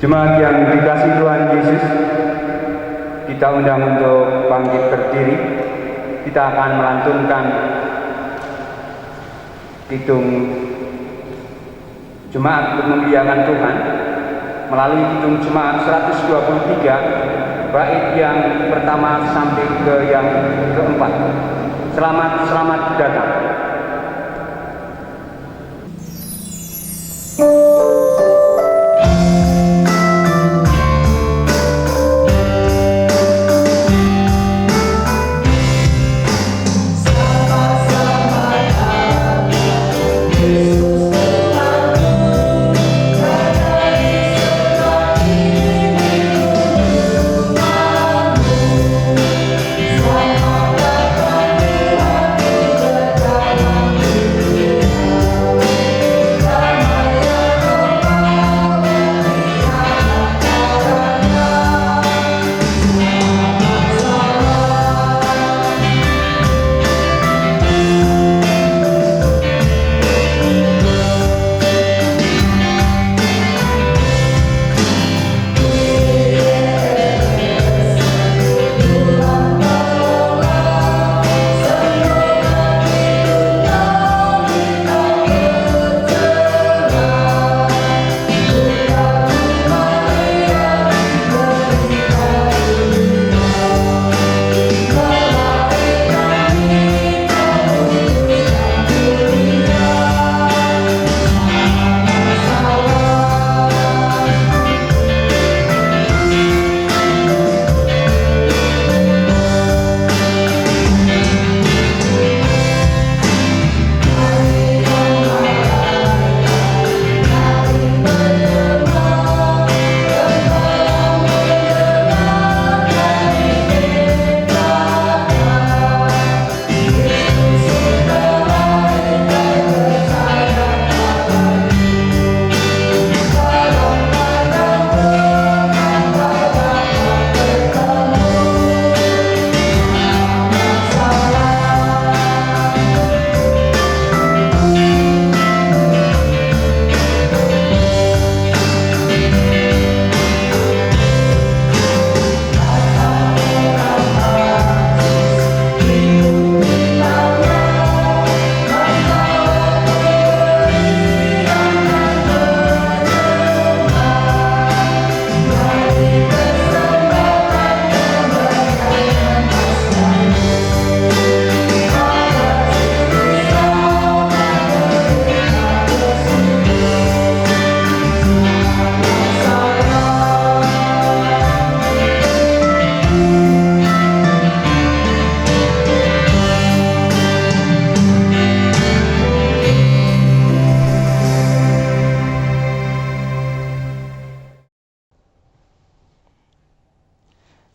Jemaat yang dikasihi Tuhan Yesus, kita undang untuk bangkit berdiri. Kita akan melantunkan kidung Jemaat untuk memuliakan Tuhan melalui kidung Jemaat 123 bait yang pertama sampai ke yang keempat. Selamat datang.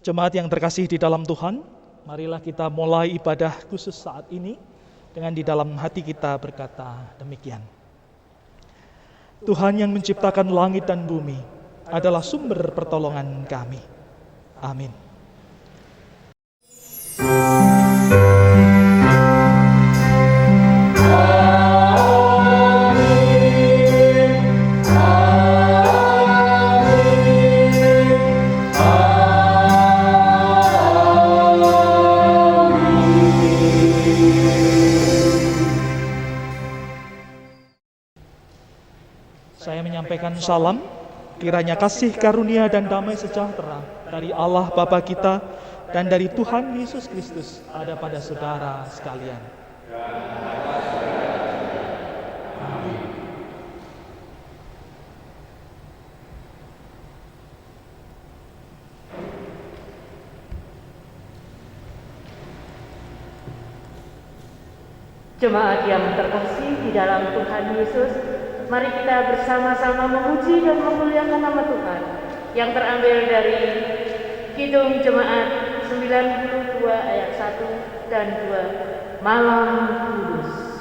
Jemaat yang terkasih di dalam Tuhan, marilah kita mulai ibadah khusus saat ini dengan di dalam hati kita berkata demikian. Tuhan yang menciptakan langit dan bumi adalah sumber pertolongan kami. Amin. Menyampaikan salam, kiranya kasih karunia dan damai sejahtera dari Allah Bapa kita dan dari Tuhan Yesus Kristus ada pada saudara sekalian. Amin. Jemaat yang terkasih di dalam Tuhan Yesus, mari kita bersama-sama memuji dan memuliakan nama Tuhan yang terambil dari Kidung Jemaat 92 ayat 1 dan 2, Malam Kudus.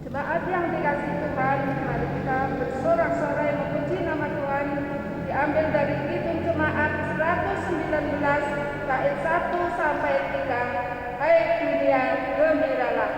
Jemaat yang dikasihi Tuhan, mari kita bersorak-sorai memuji nama Tuhan, diambil dari Kidung Jemaat 119 bait 1 sampai 3. Hai dunia, gembiralah.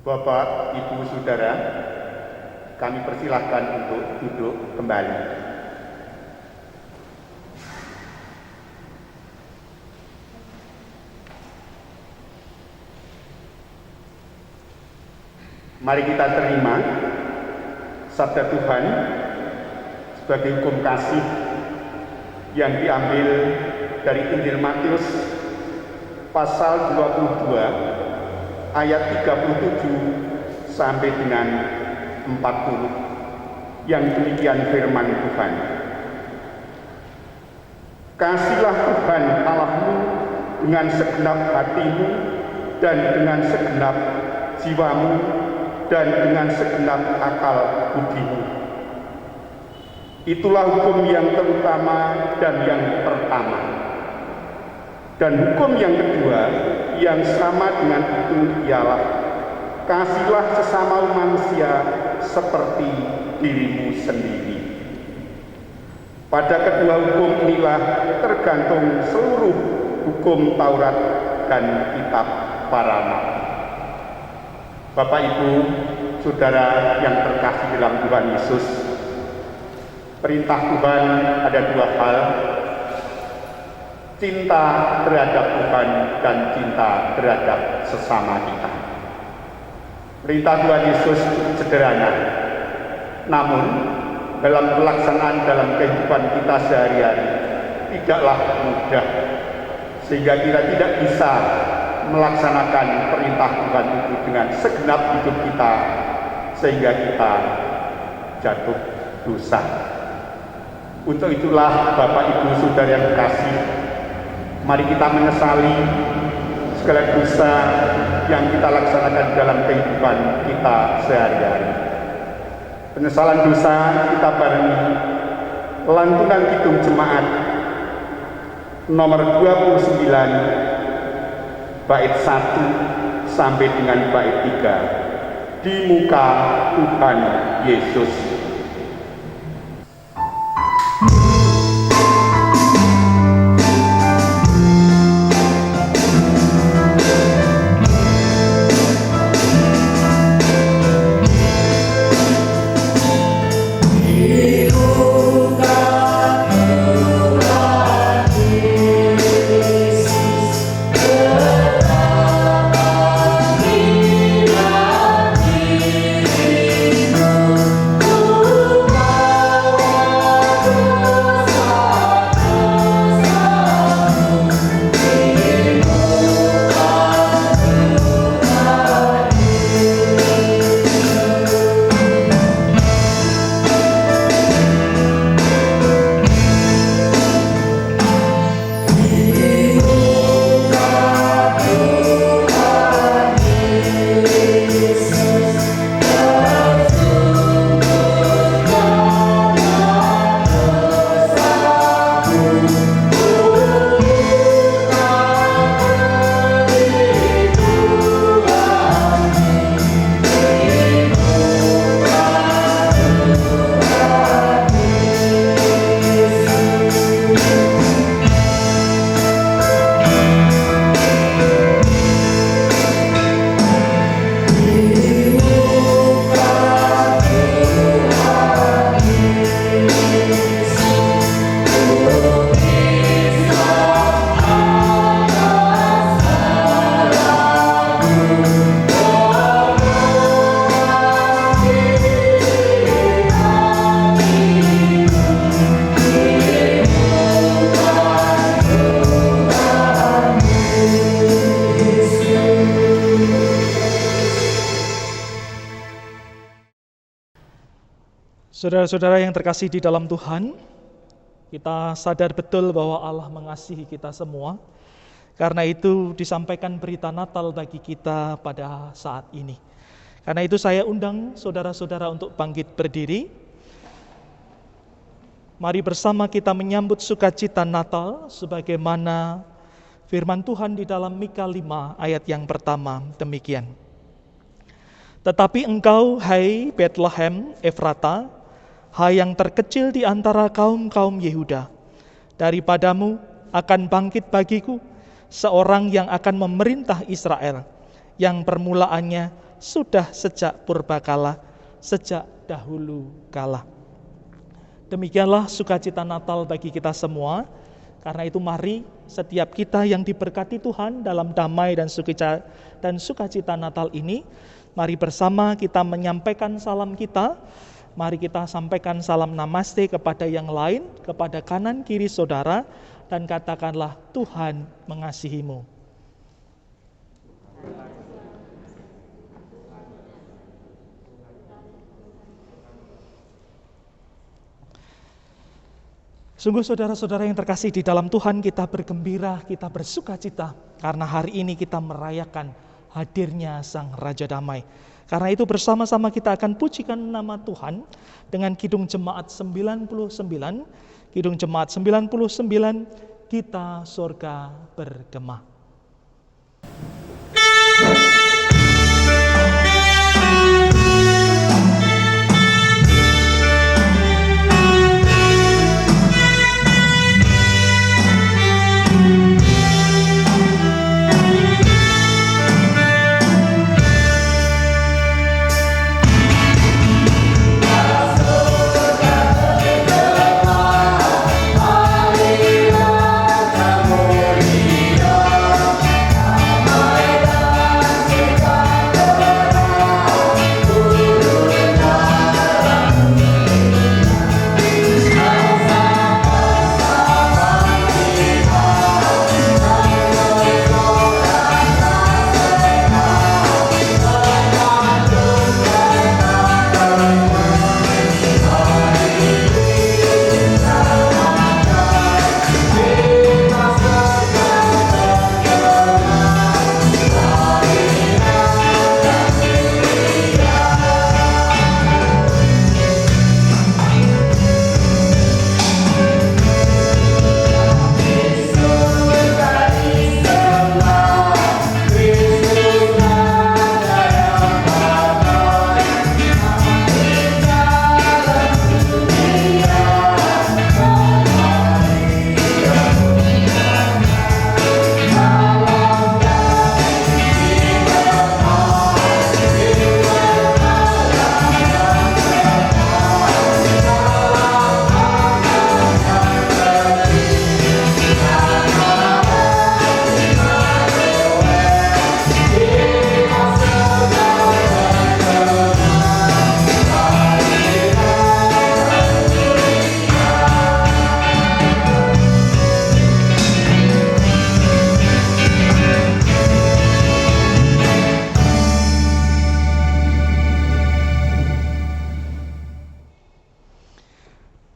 Bapak, Ibu, Saudara, kami persilahkan untuk duduk kembali. Mari kita terima sabda Tuhan sebagai hukum kasih yang diambil dari Injil Matius pasal 22 ayat 37 sampai dengan 40 yang demikian firman Tuhan. Kasihlah Tuhan Allahmu dengan segenap hatimu dan dengan segenap jiwamu dan dengan segenap akal budimu. Itulah hukum yang terutama dan yang pertama. Dan hukum yang kedua yang sama dengan itu ialah kasihlah sesama manusia seperti dirimu sendiri. Pada kedua hukum inilah tergantung seluruh hukum Taurat dan kitab para nabi. Bapak, Ibu, Saudara yang terkasih dalam Tuhan Yesus, perintah Tuhan ada dua hal: cinta terhadap Tuhan dan cinta terhadap sesama kita. Perintah Tuhan Yesus sederhana, namun dalam pelaksanaan dalam kehidupan kita sehari-hari tidaklah mudah, sehingga kita tidak bisa melaksanakan perintah Tuhan itu dengan segenap hidup kita, sehingga kita jatuh dosa. Untuk itulah Bapak, Ibu, Saudara yang terkasih, mari kita menyesali segala dosa yang kita laksanakan dalam kehidupan kita sehari-hari. Penyesalan dosa kita barengi lantunan Kidung Jemaat nomor 29 bait 1 sampai dengan bait 3 di muka Tuhan Yesus. Saudara-saudara yang terkasih di dalam Tuhan, kita sadar betul bahwa Allah mengasihi kita semua. Karena itu disampaikan berita Natal bagi kita pada saat ini. Karena itu saya undang saudara-saudara untuk bangkit berdiri. Mari bersama kita menyambut sukacita Natal sebagaimana firman Tuhan di dalam Mika 5 ayat yang pertama demikian. Tetapi engkau, hai Bethlehem Efrata, hai yang terkecil di antara kaum-kaum Yehuda, daripadamu akan bangkit bagiku seorang yang akan memerintah Israel, yang permulaannya sudah sejak purbakala, sejak dahulu kala. Demikianlah sukacita Natal bagi kita semua. Karena itu mari setiap kita yang diberkati Tuhan dalam damai dan sukacita Natal ini, mari bersama kita menyampaikan salam kita. Mari kita sampaikan salam namaste kepada yang lain, kepada kanan kiri saudara, dan katakanlah Tuhan mengasihimu. Sungguh saudara-saudara yang terkasih di dalam Tuhan, kita bergembira, kita bersukacita karena hari ini kita merayakan hadirnya Sang Raja Damai. Karena itu bersama-sama kita akan pujikan nama Tuhan dengan Kidung Jemaat 99. Kidung Jemaat 99, Kita Sorga Bergema.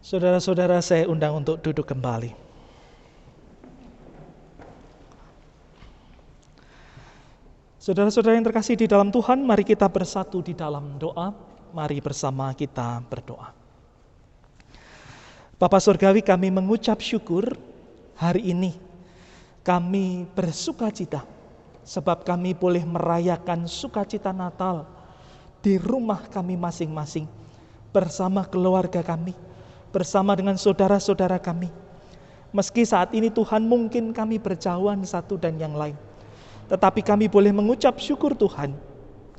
Saudara-saudara, saya undang untuk duduk kembali. Saudara-saudara yang terkasih di dalam Tuhan, mari kita bersatu di dalam doa. Mari bersama kita berdoa. Bapa Surgawi, kami mengucap syukur hari ini. Kami bersukacita sebab kami boleh merayakan sukacita Natal di rumah kami masing-masing bersama keluarga kami, bersama dengan saudara-saudara kami. Meski saat ini Tuhan mungkin kami berjauhan satu dan yang lain, tetapi kami boleh mengucap syukur Tuhan,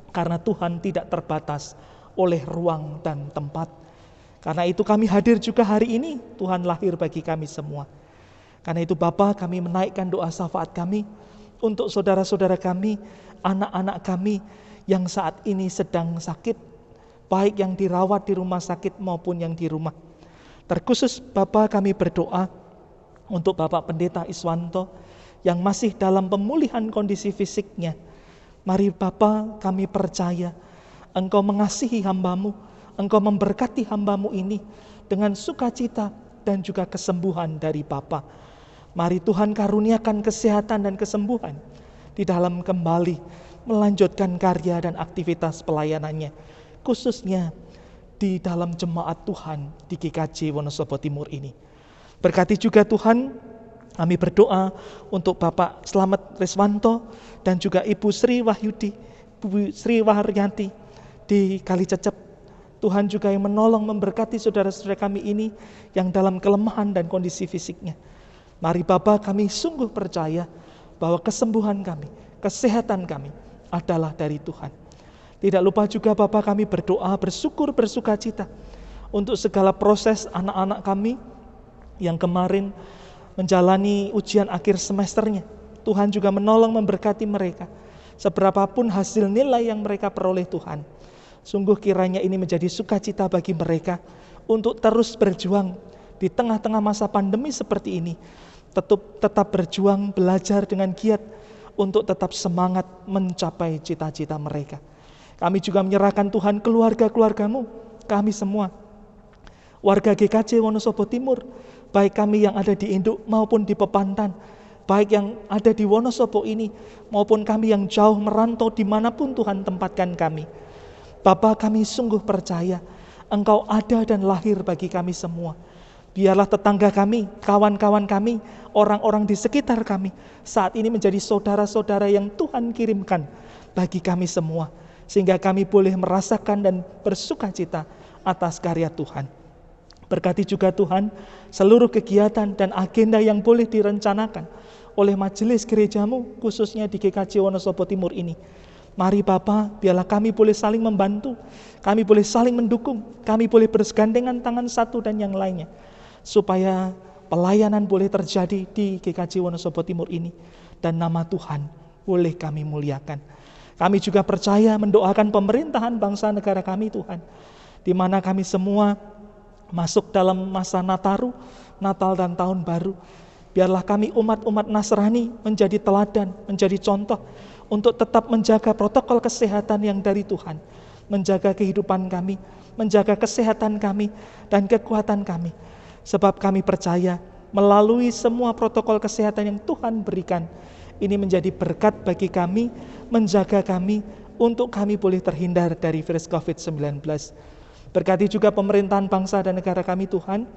karena Tuhan tidak terbatas oleh ruang dan tempat. Karena itu kami hadir juga hari ini, Tuhan lahir bagi kami semua. Karena itu Bapa, kami menaikkan doa syafaat kami untuk saudara-saudara kami, anak-anak kami yang saat ini sedang sakit, baik yang dirawat di rumah sakit maupun yang di rumah. Terkhusus Bapa, kami berdoa untuk Bapak Pendeta Iswanto yang masih dalam pemulihan kondisi fisiknya. Mari Bapa, kami percaya Engkau mengasihi hamba-Mu, Engkau memberkati hamba-Mu ini dengan sukacita dan juga kesembuhan dari Bapa. Mari Tuhan karuniakan kesehatan dan kesembuhan di dalam kembali melanjutkan karya dan aktivitas pelayanannya, khususnya di dalam jemaat Tuhan di GKJ Wonosobo Timur ini. Berkati juga Tuhan, kami berdoa untuk Bapak Slamet Riswanto dan juga Ibu Sri Wahyudi, Ibu Sri Waharyanti di Kalicecep. Tuhan juga yang menolong memberkati saudara-saudara kami ini yang dalam kelemahan dan kondisi fisiknya. Mari Bapa, kami sungguh percaya bahwa kesembuhan kami, kesehatan kami adalah dari Tuhan. Tidak lupa juga Bapa, kami berdoa, bersyukur, bersukacita untuk segala proses anak-anak kami yang kemarin menjalani ujian akhir semesternya. Tuhan juga menolong memberkati mereka. Seberapapun hasil nilai yang mereka peroleh Tuhan, sungguh kiranya ini menjadi sukacita bagi mereka untuk terus berjuang di tengah-tengah masa pandemi seperti ini. Tetap berjuang, belajar dengan giat untuk tetap semangat mencapai cita-cita mereka. Kami juga menyerahkan Tuhan keluarga-keluarga-Mu, kami semua, warga GKJ Wonosobo Timur, baik kami yang ada di Induk maupun di Pepantan, baik yang ada di Wonosobo ini, maupun kami yang jauh merantau dimanapun Tuhan tempatkan kami. Bapa, kami sungguh percaya Engkau ada dan lahir bagi kami semua. Biarlah tetangga kami, kawan-kawan kami, orang-orang di sekitar kami saat ini menjadi saudara-saudara yang Tuhan kirimkan bagi kami semua, sehingga kami boleh merasakan dan bersukacita atas karya Tuhan. Berkati juga Tuhan seluruh kegiatan dan agenda yang boleh direncanakan oleh majelis gereja-Mu, khususnya di GKJ Wonosobo Timur ini. Mari Bapa, biarlah kami boleh saling membantu, kami boleh saling mendukung, kami boleh bergandengan tangan satu dan yang lainnya, supaya pelayanan boleh terjadi di GKJ Wonosobo Timur ini, dan nama Tuhan boleh kami muliakan. Kami juga percaya mendoakan pemerintahan bangsa negara kami Tuhan, di mana kami semua masuk dalam masa Nataru, Natal dan Tahun Baru. Biarlah kami umat-umat Nasrani menjadi teladan, menjadi contoh untuk tetap menjaga protokol kesehatan yang dari Tuhan, menjaga kehidupan kami, menjaga kesehatan kami dan kekuatan kami. Sebab kami percaya melalui semua protokol kesehatan yang Tuhan berikan, ini menjadi berkat bagi kami, menjaga kami untuk kami boleh terhindar dari virus COVID-19. Berkati juga pemerintahan bangsa dan negara kami Tuhan.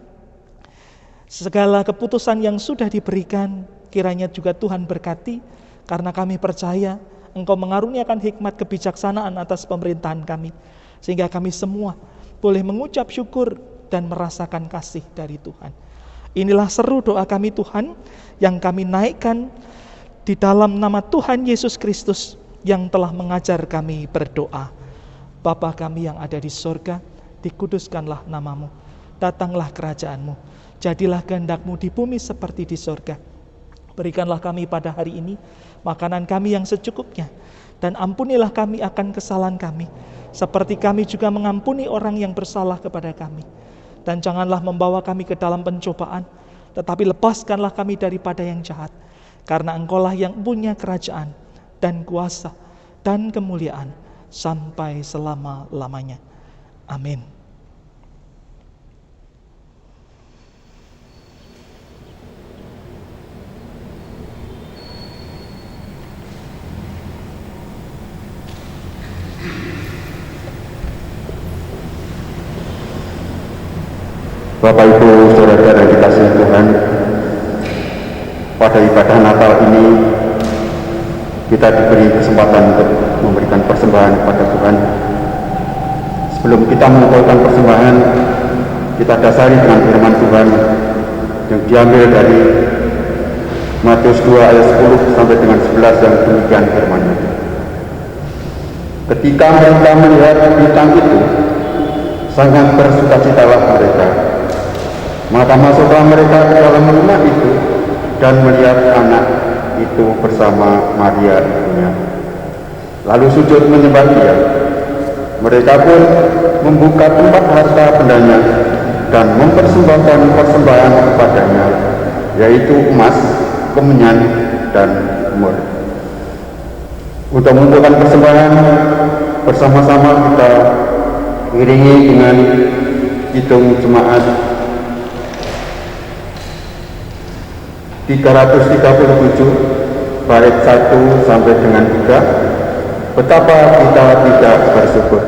Segala keputusan yang sudah diberikan kiranya juga Tuhan berkati, karena kami percaya Engkau mengaruniakan hikmat kebijaksanaan atas pemerintahan kami, sehingga kami semua boleh mengucap syukur dan merasakan kasih dari Tuhan. Inilah seru doa kami Tuhan, yang kami naikkan di dalam nama Tuhan Yesus Kristus yang telah mengajar kami berdoa. Bapa kami yang ada di sorga, dikuduskanlah nama-Mu, datanglah kerajaan-Mu, jadilah kehendak-Mu di bumi seperti di sorga. Berikanlah kami pada hari ini makanan kami yang secukupnya, dan ampunilah kami akan kesalahan kami, seperti kami juga mengampuni orang yang bersalah kepada kami. Dan janganlah membawa kami ke dalam pencobaan, tetapi lepaskanlah kami daripada yang jahat, karena Engkaulah yang punya kerajaan dan kuasa dan kemuliaan sampai selama-lamanya. Amin. Bapak Ibu Saudara-saudara yang dikasihi Tuhan, pada ibadah Natal ini kita diberi kesempatan untuk memberikan persembahan kepada Tuhan. Sebelum kita mengumpulkan persembahan, kita dasari dengan firman Tuhan yang diambil dari Matius 2 ayat 10 sampai dengan 11 yang demikian firman-Nya. Ketika mereka melihat bintang itu, sangat bersukacitalah mereka. Maka masuklah mereka ke dalam rumah itu dan melihat anak itu bersama Maria ibunya, lalu sujud menyembah Dia. Mereka pun membuka tempat harta bendanya dan mempersembahkan persembahan kepadanya, yaitu emas, kemenyan, dan mur. Untuk mengumpulkan persembahan, bersama-sama kita iringi dengan hitung jemaat 337 bait 1 sampai dengan 3. Betapa kita tidak bersyukur.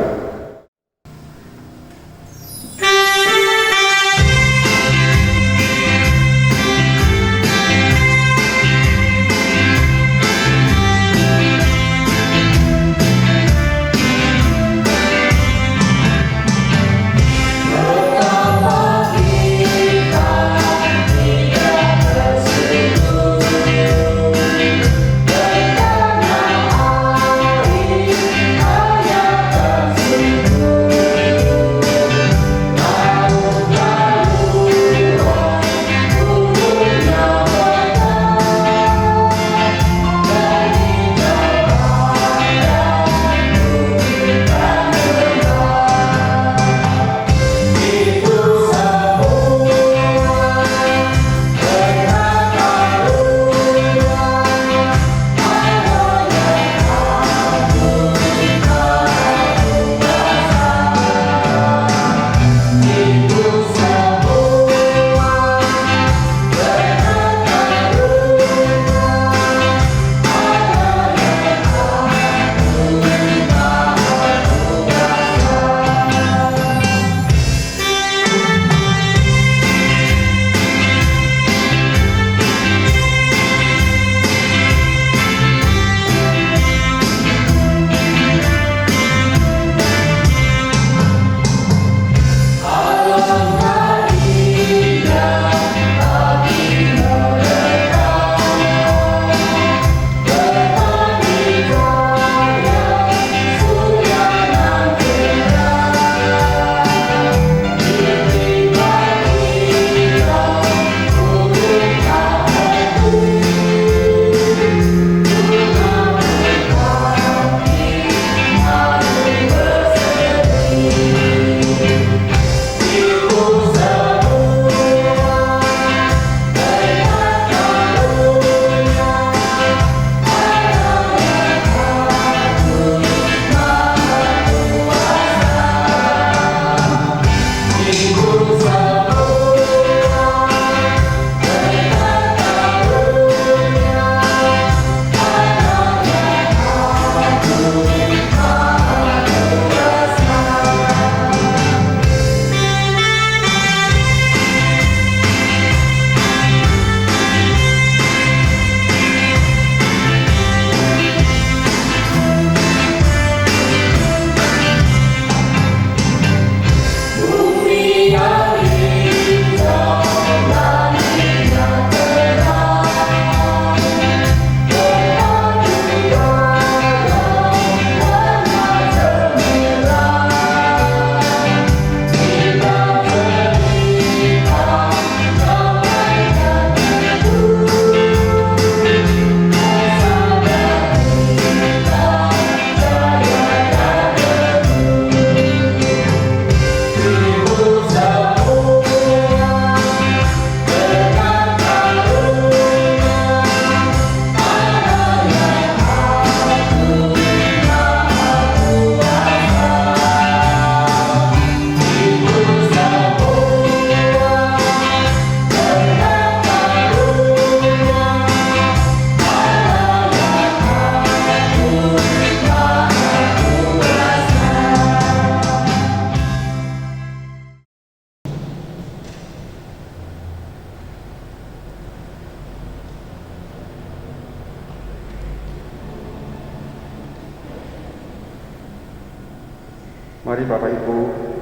Mari Bapak Ibu,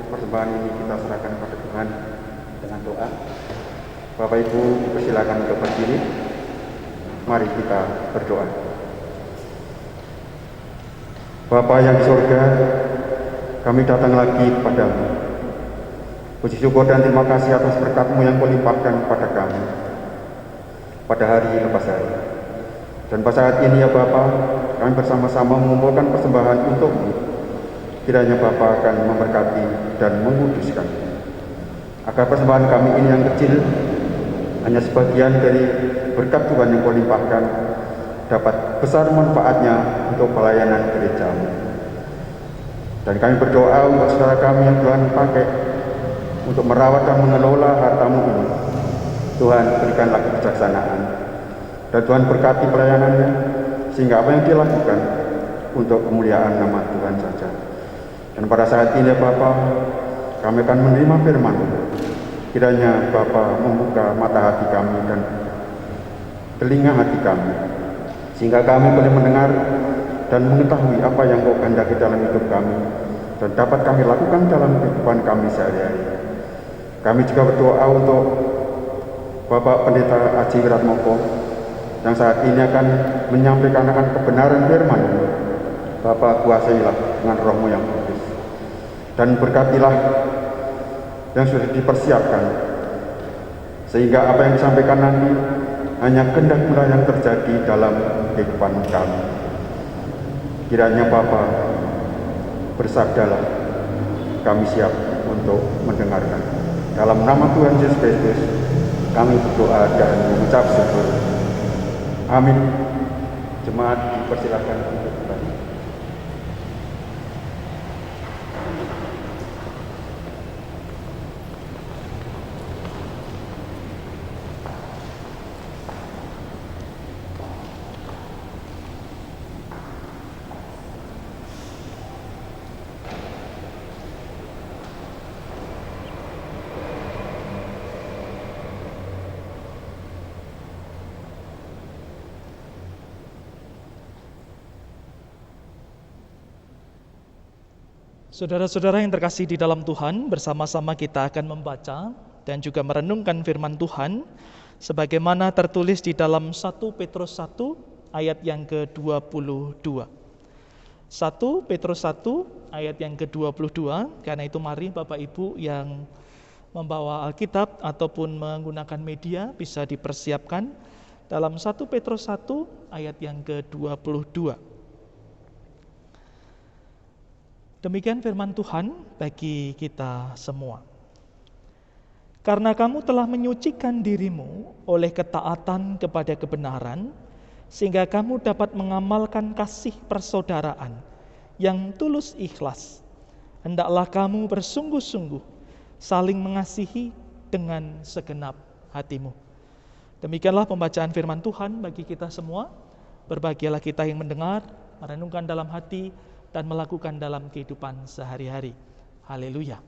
persembahan ini kita serahkan kepada Tuhan dengan doa. Bapak Ibu dipersilakan untuk berdiri. Mari kita berdoa. Bapa yang di surga, kami datang lagi kepadamu. Puji syukur dan terima kasih atas berkat-Mu yang Kau limpahkan kepada kami pada hari lepas hari. Dan pada saat ini ya Bapa, kami bersama-sama mengumpulkan persembahan untuk-Mu. Kiranya Bapa akan memberkati dan menguduskan, agar persembahan kami ini yang kecil, hanya sebagian dari berkat Tuhan yang Kau limpahkan, dapat besar manfaatnya untuk pelayanan gereja-Mu. Dan kami berdoa untuk saudara kami yang Tuhan pakai untuk merawat dan mengelola hartamu ini. Tuhan, berikanlah kebijaksanaan. Dan Tuhan berkati pelayanannya, sehingga apa yang dia lakukan untuk kemuliaan nama Tuhan saja. Dan pada saat ini Bapa, kami akan menerima firman. Kiranya Bapa membuka mata hati kami dan telinga hati kami, sehingga kami boleh mendengar dan mengetahui apa yang Kau kehendaki dalam hidup kami, dan dapat kami lakukan dalam kehidupan kami sehari-hari. Kami juga berdoa untuk Bapak Pendeta Aji Wiratmoko yang saat ini akan menyampaikan kebenaran firman. Bapak, kuasailah dengan Roh-Mu yang kudus, dan berkatilah yang sudah dipersiapkan, sehingga apa yang disampaikan nanti hanya kehendak-Mu yang terjadi dalam kehidupan kami. Kiranya Bapa, bersabdalah, kami siap untuk mendengarkan. Dalam nama Tuhan Yesus Kristus kami berdoa dan mengucap syukur. Amin. Jemaat dipersilakan untuk kembali. Saudara-saudara yang terkasih di dalam Tuhan, bersama-sama kita akan membaca dan juga merenungkan firman Tuhan sebagaimana tertulis di dalam 1 Petrus 1 ayat yang ke-22. 1 Petrus 1 ayat yang ke-22. Karena itu mari Bapak Ibu yang membawa Alkitab ataupun menggunakan media bisa dipersiapkan dalam 1 Petrus 1 ayat yang ke-22. Demikian firman Tuhan bagi kita semua. Karena kamu telah menyucikan dirimu oleh ketaatan kepada kebenaran, sehingga kamu dapat mengamalkan kasih persaudaraan yang tulus ikhlas. Hendaklah kamu bersungguh-sungguh saling mengasihi dengan segenap hatimu. Demikianlah pembacaan firman Tuhan bagi kita semua. Berbahagialah kita yang mendengar, merenungkan dalam hati, dan melakukan dalam kehidupan sehari-hari. Haleluya.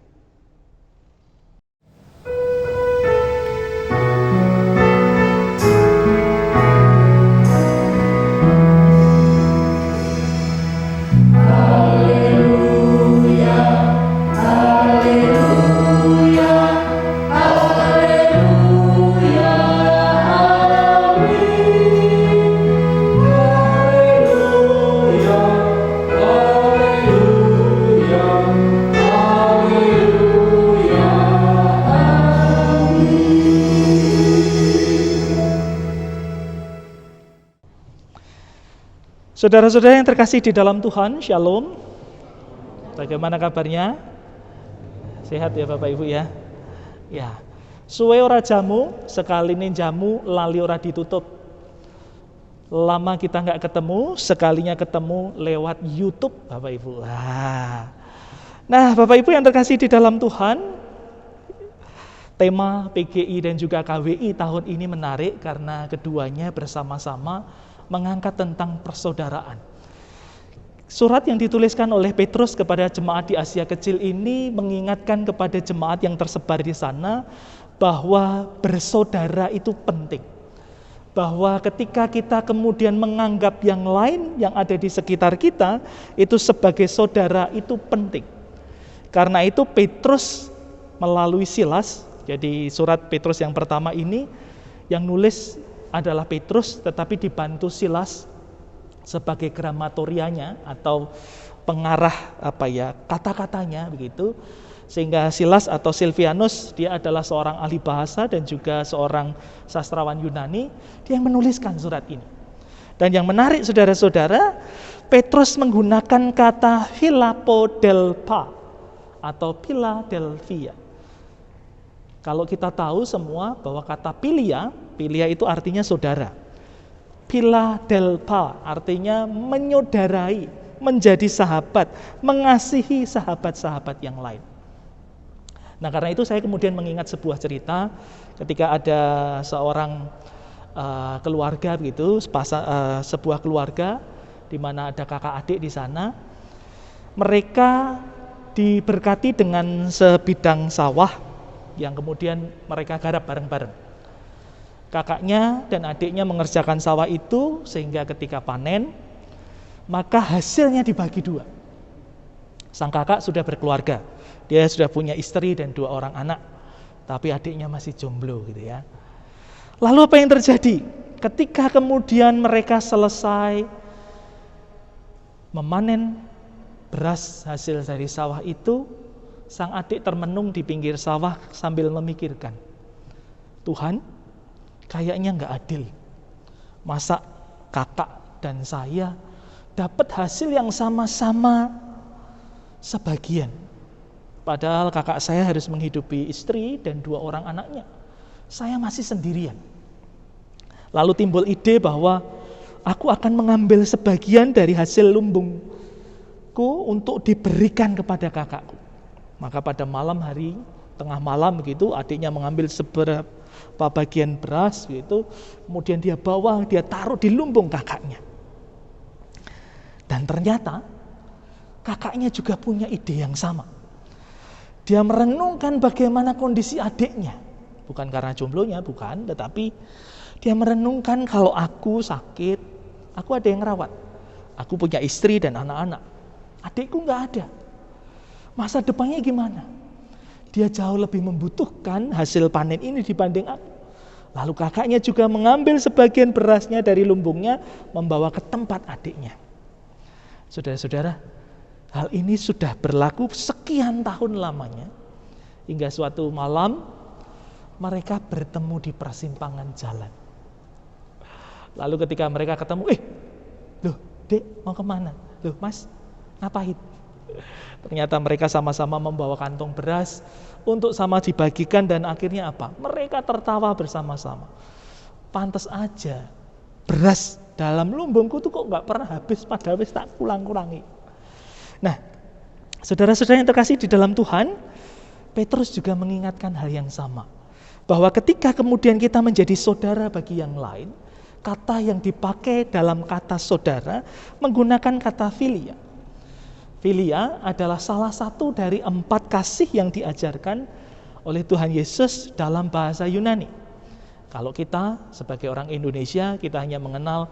Saudara-saudara yang terkasih di dalam Tuhan, Shalom. Bagaimana kabarnya? Sehat ya Bapak Ibu ya? Ya. Suwe ora jamu, sekali ini jamu lali ora ditutup. Lama kita nggak ketemu, sekalinya ketemu lewat YouTube Bapak Ibu. Nah Bapak Ibu yang terkasih di dalam Tuhan, tema PGI dan juga KWI tahun ini menarik karena keduanya bersama-sama mengangkat tentang persaudaraan. Surat yang dituliskan oleh Petrus kepada jemaat di Asia Kecil ini mengingatkan kepada jemaat yang tersebar di sana bahwa bersaudara itu penting. Bahwa ketika kita kemudian menganggap yang lain yang ada di sekitar kita itu sebagai saudara itu penting. Karena itu Petrus melalui Silas, jadi surat Petrus yang pertama ini yang nulis adalah Petrus, tetapi dibantu Silas sebagai gramatorianya atau pengarah kata-katanya begitu. Sehingga Silas atau Silvianus dia adalah seorang ahli bahasa dan juga seorang sastrawan Yunani, dia yang menuliskan surat ini. Dan yang menarik saudara-saudara, Petrus menggunakan kata Philadelphia atau Philadelphia. Kalau kita tahu semua bahwa kata Philia itu artinya saudara. Philadelphia artinya menyaudarai, menjadi sahabat, mengasihi sahabat-sahabat yang lain. Nah, karena itu saya kemudian mengingat sebuah cerita ketika ada seorang keluarga begitu, sebuah keluarga di mana ada kakak adik di sana. Mereka diberkati dengan sebidang sawah yang kemudian mereka garap bareng-bareng. Kakaknya dan adiknya mengerjakan sawah itu sehingga ketika panen, maka hasilnya dibagi dua. Sang kakak sudah berkeluarga, dia sudah punya istri dan 2 orang anak, tapi adiknya masih jomblo gitu ya. Lalu apa yang terjadi? Ketika kemudian mereka selesai memanen beras hasil dari sawah itu, sang adik termenung di pinggir sawah sambil memikirkan, Tuhan, kayaknya nggak adil. Masa kakak dan saya dapat hasil yang sama-sama sebagian. Padahal kakak saya harus menghidupi istri dan 2 orang anaknya. Saya masih sendirian. Lalu timbul ide bahwa aku akan mengambil sebagian dari hasil lumbungku untuk diberikan kepada kakakku. Maka pada malam hari, tengah malam begitu, adiknya mengambil seberapa bagian beras gitu, kemudian dia bawa, dia taruh di lumbung kakaknya. Dan ternyata kakaknya juga punya ide yang sama. Dia merenungkan bagaimana kondisi adiknya. Bukan karena jomblonya, bukan, tetapi dia merenungkan kalau aku sakit, aku ada yang rawat. Aku punya istri dan anak-anak. Adikku nggak ada. Masa depannya gimana? Dia jauh lebih membutuhkan hasil panen ini dibanding aku. Lalu kakaknya juga mengambil sebagian berasnya dari lumbungnya, membawa ke tempat adiknya. Saudara-saudara, hal ini sudah berlaku sekian tahun lamanya. Hingga suatu malam, mereka bertemu di persimpangan jalan. Lalu ketika mereka ketemu, loh dek mau kemana? Loh mas, ngapain? Ternyata mereka sama-sama membawa kantong beras untuk sama dibagikan dan akhirnya apa? Mereka tertawa bersama-sama. Pantes aja beras dalam lumbungku tuh kok nggak pernah habis, padahal wis tak kurang-kurangi. Nah, saudara-saudara yang terkasih di dalam Tuhan, Petrus juga mengingatkan hal yang sama. Bahwa ketika kemudian kita menjadi saudara bagi yang lain, kata yang dipakai dalam kata saudara menggunakan kata filia. Filia adalah salah satu dari 4 kasih yang diajarkan oleh Tuhan Yesus dalam bahasa Yunani. Kalau kita sebagai orang Indonesia, kita hanya mengenal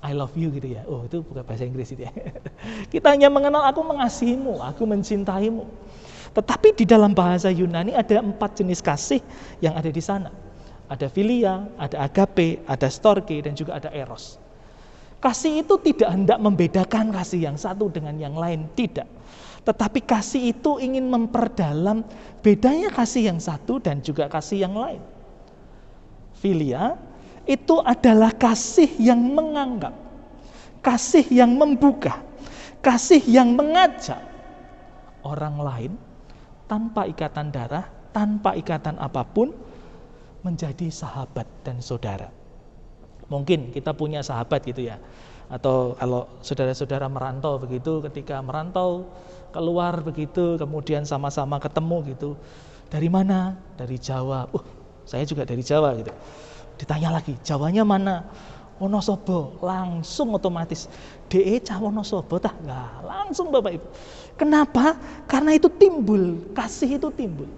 I love you gitu ya. Oh, itu bukan bahasa Inggris itu ya. Kita hanya mengenal aku mengasihimu, aku mencintaimu. Tetapi di dalam bahasa Yunani ada 4 jenis kasih yang ada di sana. Ada filia, ada agape, ada storge, dan juga ada eros. Kasih itu tidak hendak membedakan kasih yang satu dengan yang lain, tidak. Tetapi kasih itu ingin memperdalam bedanya kasih yang satu dan juga kasih yang lain. Filia itu adalah kasih yang menganggap, kasih yang membuka, kasih yang mengajak orang lain tanpa ikatan darah, tanpa ikatan apapun, menjadi sahabat dan saudara. Mungkin kita punya sahabat gitu ya, atau kalau saudara-saudara merantau begitu, ketika merantau keluar begitu, kemudian sama-sama ketemu gitu. Dari mana? Dari Jawa. Saya juga dari Jawa gitu. Ditanya lagi, Jawanya mana? Wonosobo. Langsung otomatis. DE cah Wonosobo tah? Nah, langsung Bapak Ibu. Kenapa? Karena itu timbul, kasih itu timbul.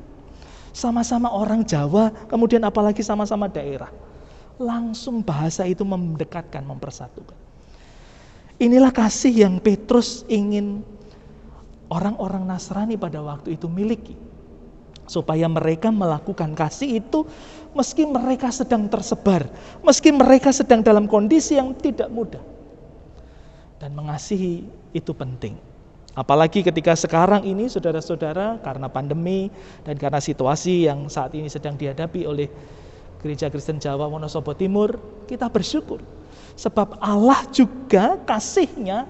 Sama-sama orang Jawa, kemudian apalagi sama-sama daerah. Langsung bahasa itu mendekatkan, mempersatukan. Inilah kasih yang Petrus ingin orang-orang Nasrani pada waktu itu miliki. Supaya mereka melakukan kasih itu meski mereka sedang tersebar, meski mereka sedang dalam kondisi yang tidak mudah. Dan mengasihi itu penting. Apalagi ketika sekarang ini saudara-saudara, karena pandemi dan karena situasi yang saat ini sedang dihadapi oleh Gereja Kristen Jawa Wonosobo Timur, kita bersyukur. Sebab Allah juga kasih-Nya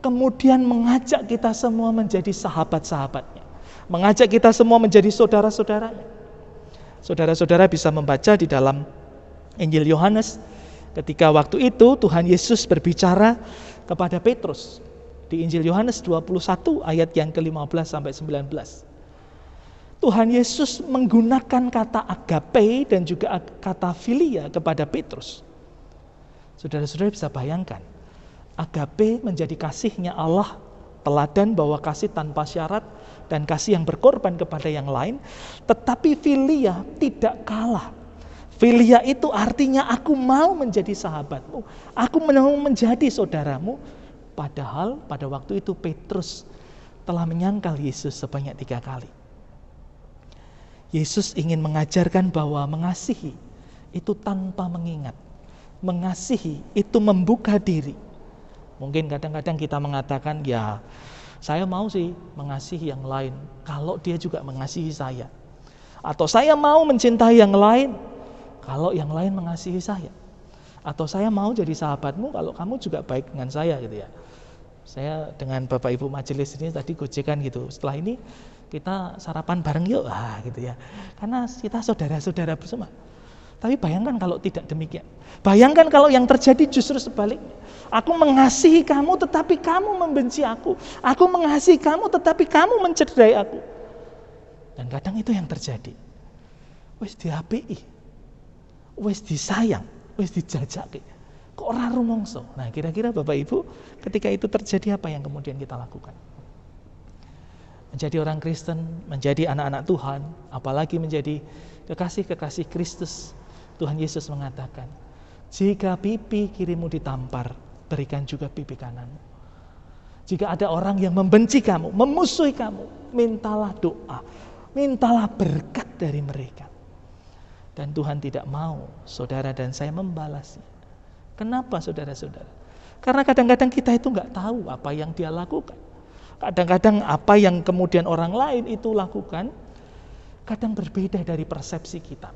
kemudian mengajak kita semua menjadi sahabat-sahabatnya. Mengajak kita semua menjadi saudara-saudaranya. Saudara-saudara bisa membaca di dalam Injil Yohanes, ketika waktu itu Tuhan Yesus berbicara kepada Petrus. Di Injil Yohanes 21 ayat yang ke-15 sampai 19. Tuhan Yesus menggunakan kata agape dan juga kata filia kepada Petrus. Saudara-saudara bisa bayangkan, agape menjadi kasihnya Allah, teladan bahwa kasih tanpa syarat dan kasih yang berkorban kepada yang lain. Tetapi filia tidak kalah. Filia itu artinya aku mau menjadi sahabatmu, aku mau menjadi saudaramu. Padahal pada waktu itu Petrus telah menyangkal Yesus sebanyak 3 kali. Yesus ingin mengajarkan bahwa mengasihi itu tanpa mengingat. Mengasihi itu membuka diri. Mungkin kadang-kadang kita mengatakan, ya saya mau sih mengasihi yang lain kalau dia juga mengasihi saya. Atau saya mau mencintai yang lain kalau yang lain mengasihi saya. Atau saya mau jadi sahabatmu kalau kamu juga baik dengan saya gitu ya. Saya dengan Bapak Ibu majelis ini tadi gojekan gitu. Setelah ini kita sarapan bareng yuk, gitu ya. Karena kita saudara-saudara bersama. Tapi bayangkan kalau tidak demikian. Bayangkan kalau yang terjadi justru sebaliknya. Aku mengasihi kamu tetapi kamu membenci aku. Aku mengasihi kamu tetapi kamu mencederai aku. Dan kadang itu yang terjadi. Wis diapii, wis disayang, wis dijajaki. Kok ora rumangsa? Nah, kira-kira Bapak Ibu, ketika itu terjadi apa yang kemudian kita lakukan? Menjadi orang Kristen, menjadi anak-anak Tuhan, apalagi menjadi kekasih-kekasih Kristus. Tuhan Yesus mengatakan, jika pipi kirimu ditampar, berikan juga pipi kananmu. Jika ada orang yang membenci kamu, memusuhi kamu, mintalah doa, mintalah berkat dari mereka. Dan Tuhan tidak mau saudara dan saya membalasnya. Kenapa saudara-saudara? Karena kadang-kadang kita itu nggak tahu apa yang dia lakukan. Kadang-kadang apa yang kemudian orang lain itu lakukan, kadang berbeda dari persepsi kita.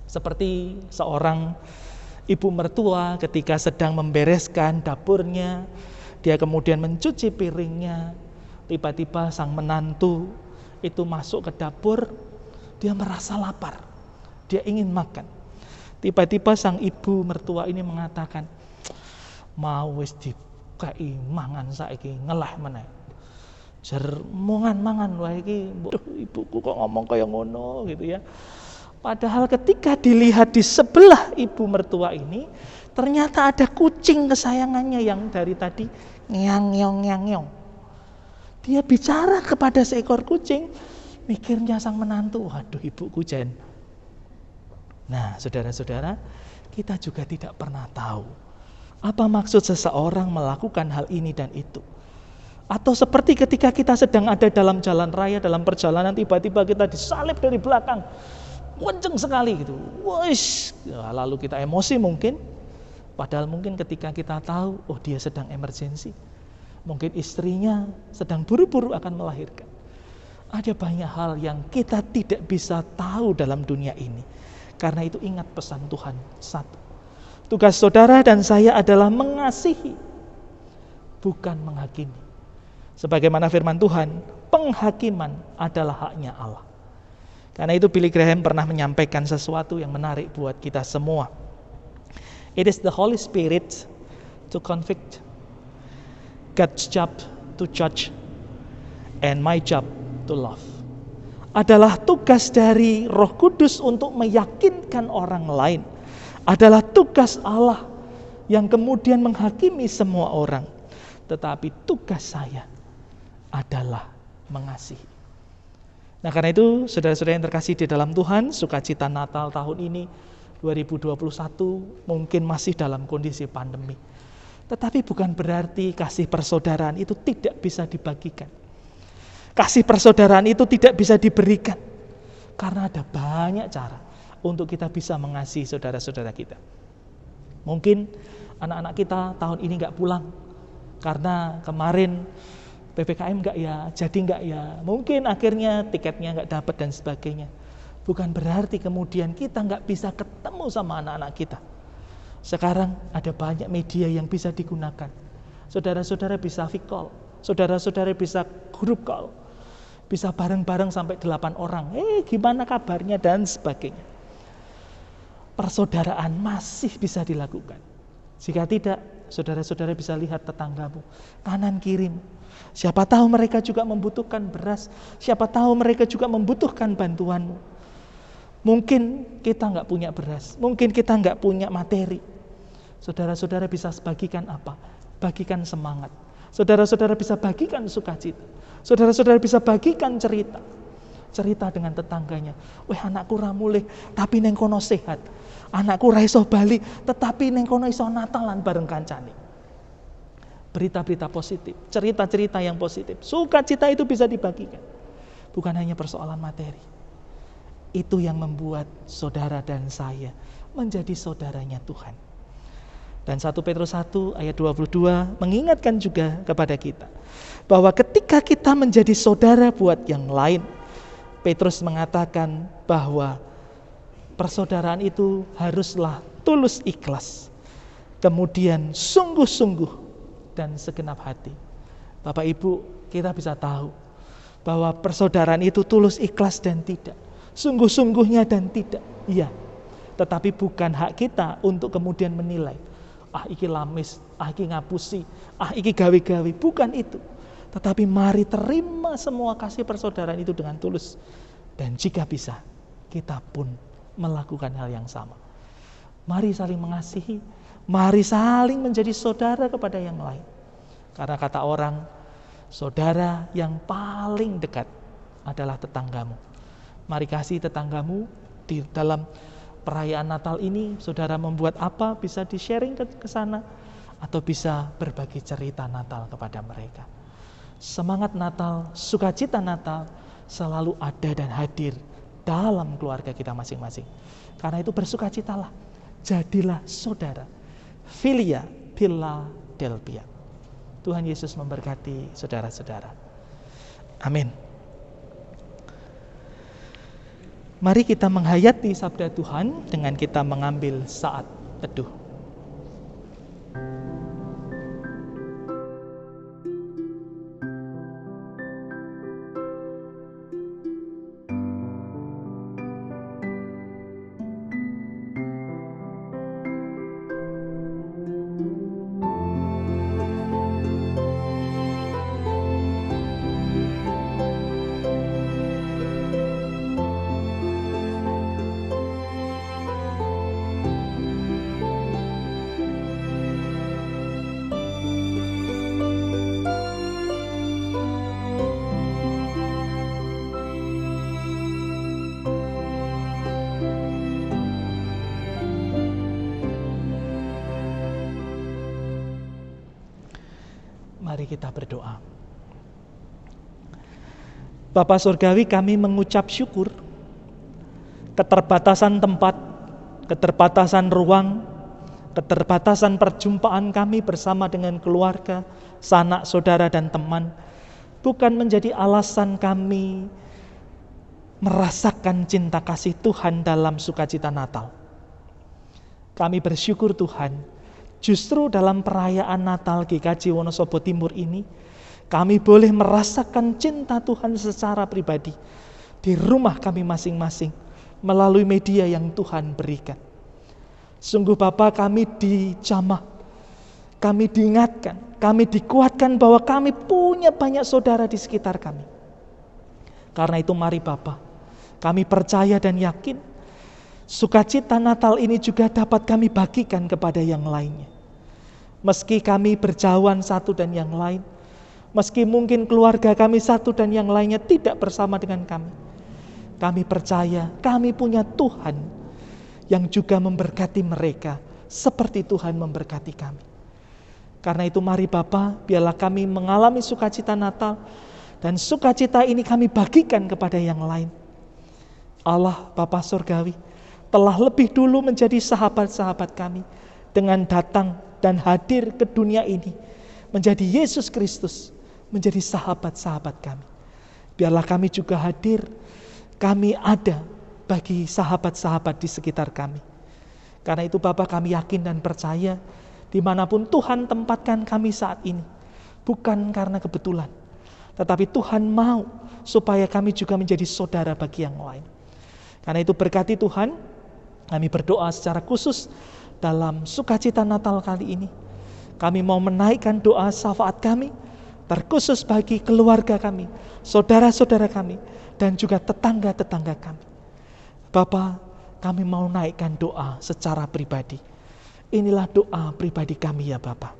Seperti seorang ibu mertua ketika sedang membereskan dapurnya, dia kemudian mencuci piringnya, tiba-tiba sang menantu itu masuk ke dapur, dia merasa lapar, dia ingin makan. Tiba-tiba sang ibu mertua ini mengatakan, mau wis dikai mangan saiki ngeleh meneh. Jer mangan wae iki, ibuku kok ngomong kaya ngono gitu ya. Padahal ketika dilihat di sebelah ibu mertua ini, ternyata ada kucing kesayangannya yang dari tadi ngeong. Dia bicara kepada seekor kucing, mikirnya sang menantu, waduh ibuku jen. Nah, saudara-saudara, kita juga tidak pernah tahu apa maksud seseorang melakukan hal ini dan itu. Atau seperti ketika kita sedang ada dalam jalan raya, dalam perjalanan, tiba-tiba kita disalib dari belakang. Kenceng sekali gitu. Wush, lalu kita emosi mungkin. Padahal mungkin ketika kita tahu, oh dia sedang emergensi. Mungkin istrinya sedang buru-buru akan melahirkan. Ada banyak hal yang kita tidak bisa tahu dalam dunia ini. Karena itu ingat pesan Tuhan. 1. Tugas saudara dan saya adalah mengasihi, bukan menghakimi. Sebagaimana firman Tuhan, penghakiman adalah haknya Allah. Karena itu Billy Graham pernah menyampaikan sesuatu yang menarik buat kita semua. It is the Holy Spirit to convict, God's job to judge, and my job to love. Adalah tugas dari Roh Kudus untuk meyakinkan orang lain. Adalah tugas Allah yang kemudian menghakimi semua orang. Tetapi tugas saya adalah mengasihi. Nah karena itu saudara-saudara yang terkasih di dalam Tuhan, sukacita Natal tahun ini 2021 mungkin masih dalam kondisi pandemi. Tetapi bukan berarti kasih persaudaraan itu tidak bisa dibagikan. Kasih persaudaraan itu tidak bisa diberikan. Karena ada banyak cara untuk kita bisa mengasihi saudara-saudara kita. Mungkin anak-anak kita tahun ini gak pulang karena kemarin PPKM enggak ya, jadi enggak ya. Mungkin akhirnya tiketnya enggak dapat dan sebagainya. Bukan berarti kemudian kita enggak bisa ketemu sama anak-anak kita. Sekarang ada banyak media yang bisa digunakan. Saudara-saudara bisa video call, saudara-saudara bisa group call, bisa bareng-bareng sampai 8 orang. Gimana kabarnya dan sebagainya. Persaudaraan masih bisa dilakukan. Jika tidak, Saudara-saudara bisa lihat tetanggamu, kanan kirimu. Siapa tahu mereka juga membutuhkan beras. Siapa tahu mereka juga membutuhkan bantuanmu. Mungkin kita nggak punya beras. Mungkin kita nggak punya materi. Saudara-saudara bisa bagikan apa? Bagikan semangat. Saudara-saudara bisa bagikan sukacita. Saudara-saudara bisa bagikan cerita. Cerita dengan tetangganya. Weh, anakku ra mulih, tapi neng kono sehat. Anakku ra iso bali, tetapi neng kono iso natalan bareng kancane. Berita-berita positif, cerita-cerita yang positif. Sukacita itu bisa dibagikan. Bukan hanya persoalan materi. Itu yang membuat saudara dan saya menjadi saudaranya Tuhan. Dan 1 Petrus 1 ayat 22 mengingatkan juga kepada kita bahwa ketika kita menjadi saudara buat yang lain, Petrus mengatakan bahwa persaudaraan itu haruslah tulus ikhlas, kemudian sungguh-sungguh dan segenap hati. Bapak Ibu, kita bisa tahu bahwa persaudaraan itu tulus ikhlas dan tidak, sungguh-sungguhnya dan tidak. Iya, tetapi bukan hak kita untuk kemudian menilai, iki lamis, iki ngapusi, iki gawe-gawe. Bukan itu. Tetapi mari terima semua kasih persaudaraan itu dengan tulus. Dan jika bisa, kita pun melakukan hal yang sama. Mari saling mengasihi, mari saling menjadi saudara kepada yang lain. Karena kata orang, saudara yang paling dekat adalah tetanggamu. Mari kasih tetanggamu. Di dalam perayaan Natal ini, saudara membuat apa? Bisa di-sharing ke sana, atau bisa berbagi cerita Natal kepada mereka. Semangat Natal, sukacita Natal selalu ada dan hadir dalam keluarga kita masing-masing. Karena itu bersukacitalah, jadilah saudara. Filia Philadelphia. Tuhan Yesus memberkati saudara-saudara. Amin. Mari kita menghayati sabda Tuhan dengan kita mengambil saat teduh. Mari kita berdoa. Bapa Surgawi, kami mengucap syukur. Keterbatasan tempat, keterbatasan ruang, keterbatasan perjumpaan kami bersama dengan keluarga, sanak, saudara, dan teman bukan menjadi alasan kami merasakan cinta kasih Tuhan dalam sukacita Natal. Kami bersyukur Tuhan, justru dalam perayaan Natal GKJ Wonosobo Timur ini, kami boleh merasakan cinta Tuhan secara pribadi di rumah kami masing-masing melalui media yang Tuhan berikan. Sungguh Bapa, kami dijamah, kami diingatkan, kami dikuatkan bahwa kami punya banyak saudara di sekitar kami. Karena itu mari Bapa, kami percaya dan yakin sukacita Natal ini juga dapat kami bagikan kepada yang lainnya. Meski kami berjauhan satu dan yang lain, meski mungkin keluarga kami satu dan yang lainnya tidak bersama dengan kami percaya kami punya Tuhan yang juga memberkati mereka seperti Tuhan memberkati kami. Karena itu mari Bapa, biarlah kami mengalami sukacita Natal, dan sukacita ini kami bagikan kepada yang lain. Allah Bapa Surgawi telah lebih dulu menjadi sahabat-sahabat kami dengan datang dan hadir ke dunia ini menjadi Yesus Kristus, menjadi sahabat-sahabat kami. Biarlah kami juga hadir, kami ada bagi sahabat-sahabat di sekitar kami. Karena itu Bapa, kami yakin dan percaya dimanapun Tuhan tempatkan kami saat ini, bukan karena kebetulan, tetapi Tuhan mau supaya kami juga menjadi saudara bagi yang lain. Karena itu berkati Tuhan, kami berdoa secara khusus dalam sukacita Natal kali ini. Kami mau menaikkan doa syafaat kami, terkhusus bagi keluarga kami, saudara-saudara kami, dan juga tetangga-tetangga kami. Bapa, kami mau naikkan doa secara pribadi. Inilah doa pribadi kami ya Bapa.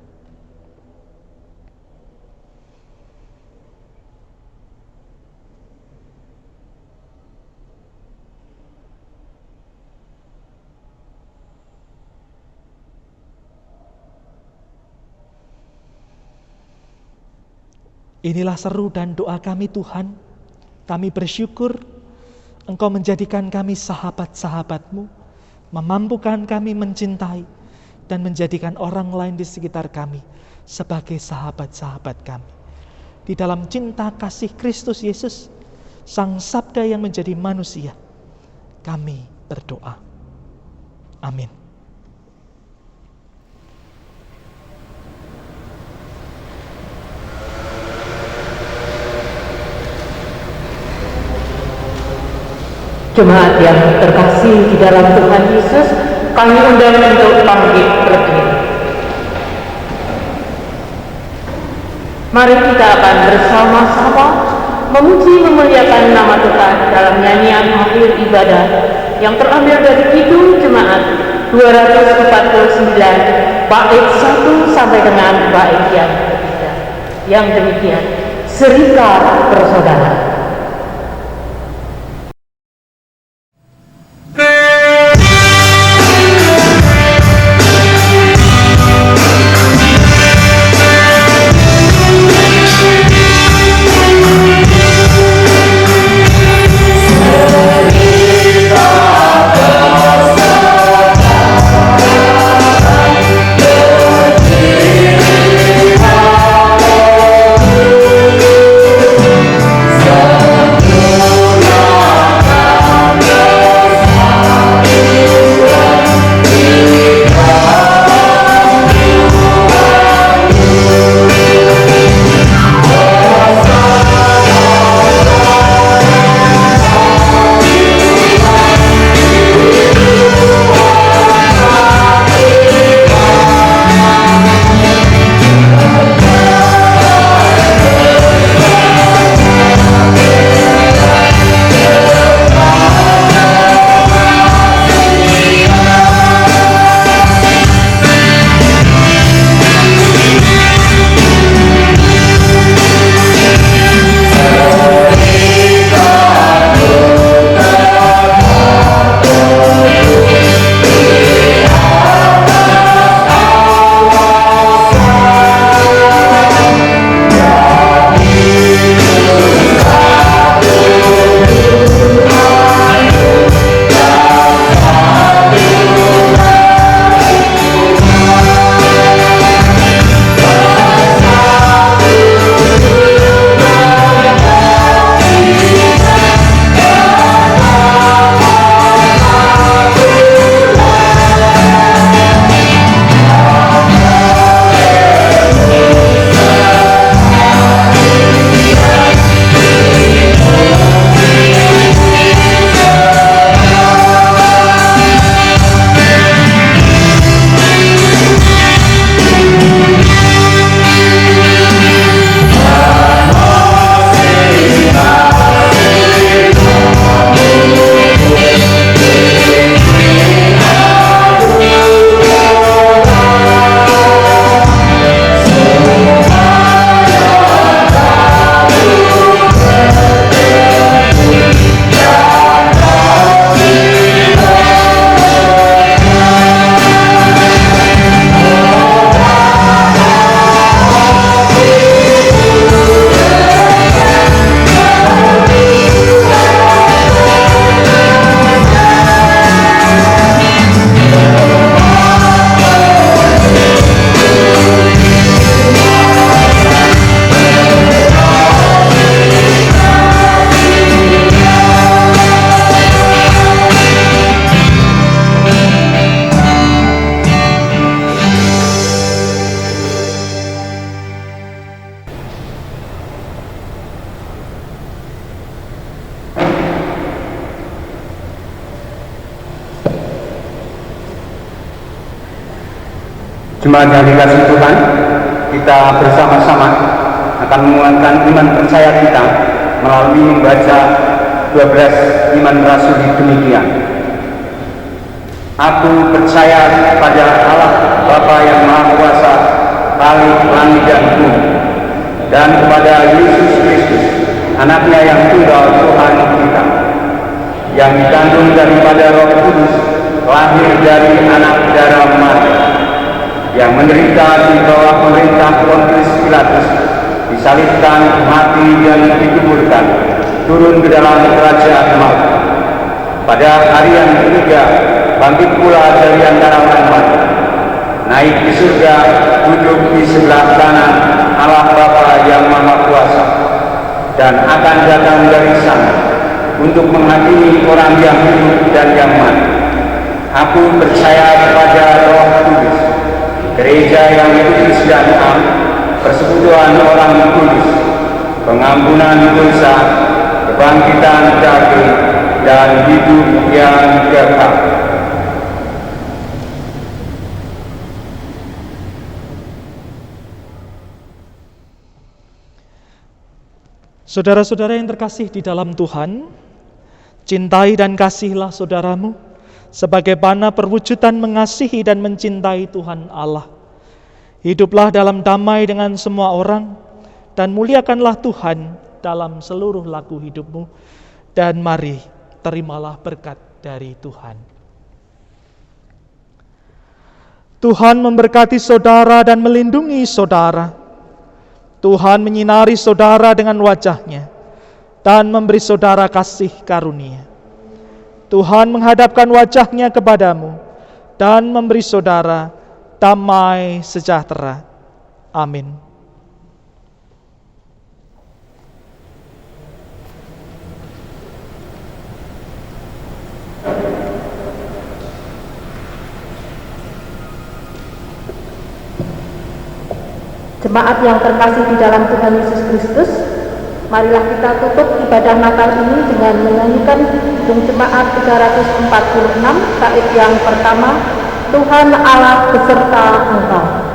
Inilah seru dan doa kami Tuhan. Kami bersyukur Engkau menjadikan kami sahabat-sahabat-Mu, memampukan kami mencintai dan menjadikan orang lain di sekitar kami sebagai sahabat-sahabat kami. Di dalam cinta kasih Kristus Yesus, Sang Sabda yang menjadi manusia, kami berdoa. Amin. Jemaat yang terkasih di dalam Tuhan Yesus, kami undang untuk bangkit berdiri. Mari kita akan bersama-sama memuji memuliakan nama Tuhan dalam nyanyian akhir ibadah yang terambil dari Kidung Jemaat 249 bait 1 sampai dengan bait yang ketiga. Yang demikian, Serikat Bersaudara. So Jemaat yang dikasihi Tuhan, kita bersama-sama akan menguatkan iman percaya kita melalui membaca 12 iman rasuli demikian. Aku percaya pada Allah Bapa yang Maha Kuasa, Khalik langit dan bumi, dan kepada Yesus Kristus, Anaknya yang tunggal Tuhan kita, yang dikandung daripada Roh Kudus, lahir dari anak darah Maria, yang menderita di bawah pemerintah Pontius Pilatus, disalibkan, mati dan dikuburkan, turun ke dalam kerajaan maut. Pada hari yang ketiga, bangkit pula dari antara orang mati, naik di surga, duduk di sebelah kanan Allah Bapa yang Maha Kuasa, dan akan datang dari sana untuk menghakimi orang yang hidup dan yang mati. Aku percaya kepada Roh Kudus, gereja yang kudus dan am, persekutuan orang kudus, pengampunan dosa, kebangkitan daging, dan hidup yang kekal. Saudara-saudara yang terkasih di dalam Tuhan, cintai dan kasihilah saudaramu sebagaimana perwujudan mengasihi dan mencintai Tuhan Allah. Hiduplah dalam damai dengan semua orang dan muliakanlah Tuhan dalam seluruh laku hidupmu, dan mari terimalah berkat dari Tuhan. Tuhan memberkati saudara dan melindungi saudara. Tuhan menyinari saudara dengan wajah-Nya dan memberi saudara kasih karunia. Tuhan menghadapkan wajah-Nya kepadamu dan memberi saudara damai sejahtera. Amin. Jemaat yang terkasih di dalam Tuhan Yesus Kristus, marilah kita tutup ibadah Natal ini dengan menyanyikan Kidung Jemaat 346, bait yang pertama, Tuhan Allah beserta Engkau.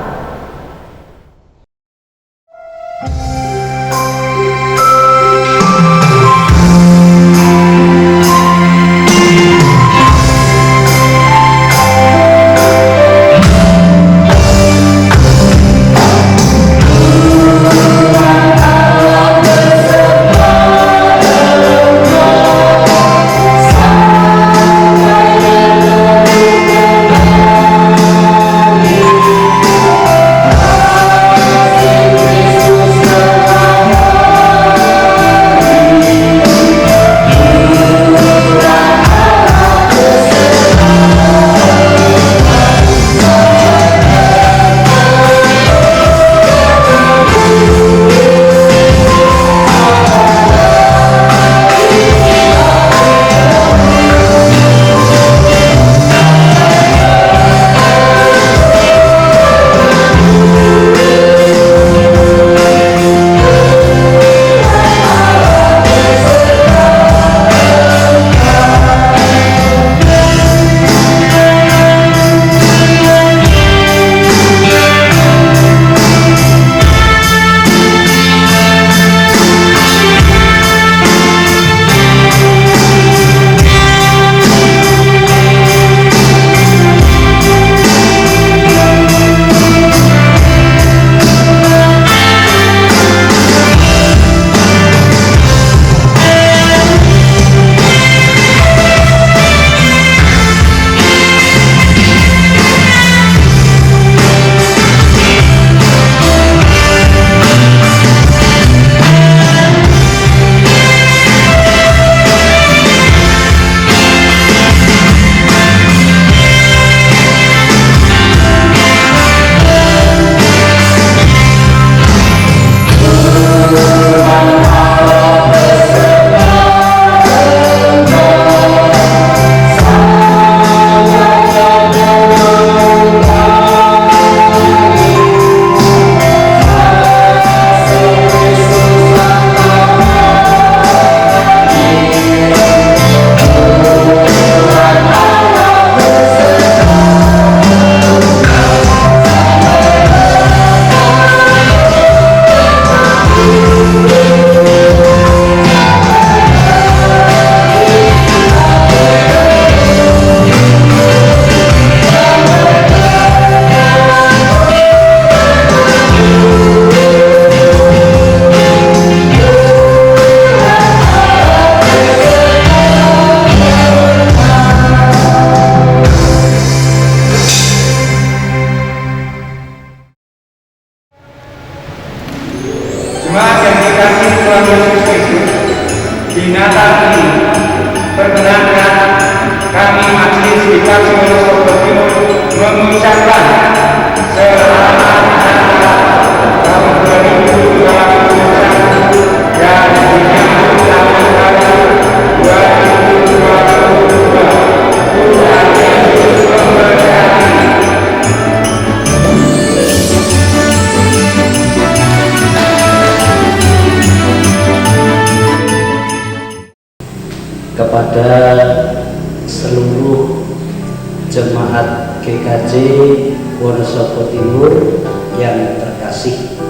Wonosobo Timur yang terkasih,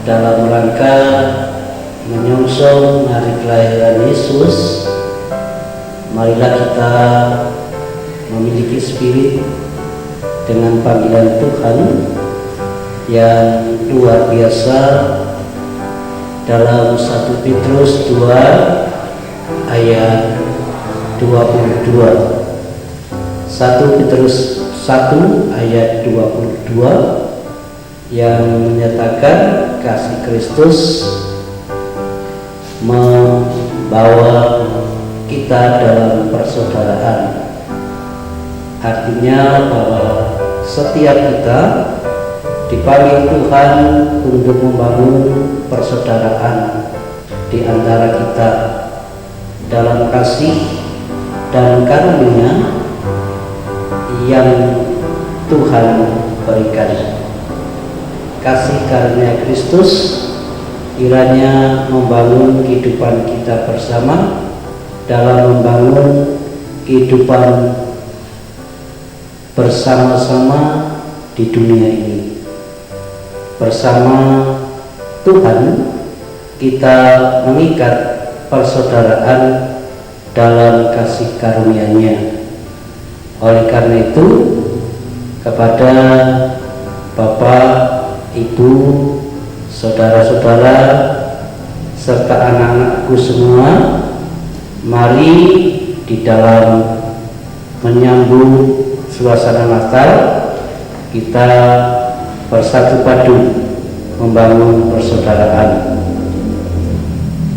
dalam rangka menyongsong hari kelahiran Yesus, marilah kita memiliki spirit dengan panggilan Tuhan yang luar biasa dalam 1 Petrus 2 ayat 22. 1 Petrus 1 ayat 22 yang menyatakan kasih Kristus membawa kita dalam persaudaraan. Artinya bahwa setiap kita dipanggil Tuhan untuk membangun persaudaraan di antara kita dalam kasih dan karunia yang Tuhan berikan. Kasih karunia Kristus kiranya membangun kehidupan kita bersama dalam membangun kehidupan bersama-sama di dunia ini. Bersama Tuhan kita mengikat persaudaraan dalam kasih karunia-Nya. Oleh karena itu, kepada Bapak, Ibu, saudara-saudara, serta anak-anakku semua, mari di dalam menyambut suasana Natal kita bersatu padu membangun persaudaraan.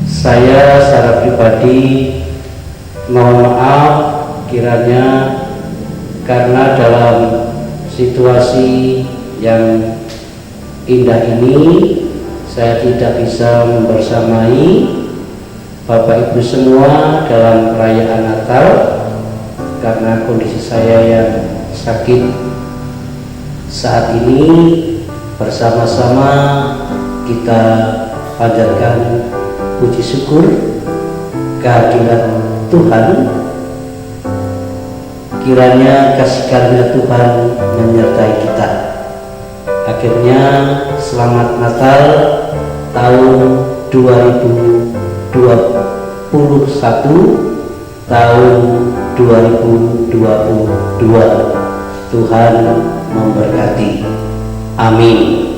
Saya secara pribadi mohon maaf kiranya karena dalam situasi yang indah ini saya tidak bisa membersamai Bapak Ibu semua dalam perayaan Natal karena kondisi saya yang sakit. Saat ini bersama-sama kita panjatkan puji syukur kehadiran Tuhan. Kiranya kasih karunia Tuhan menyertai kita. Akhirnya selamat Natal tahun 2021, tahun 2022. Tuhan memberkati. Amin.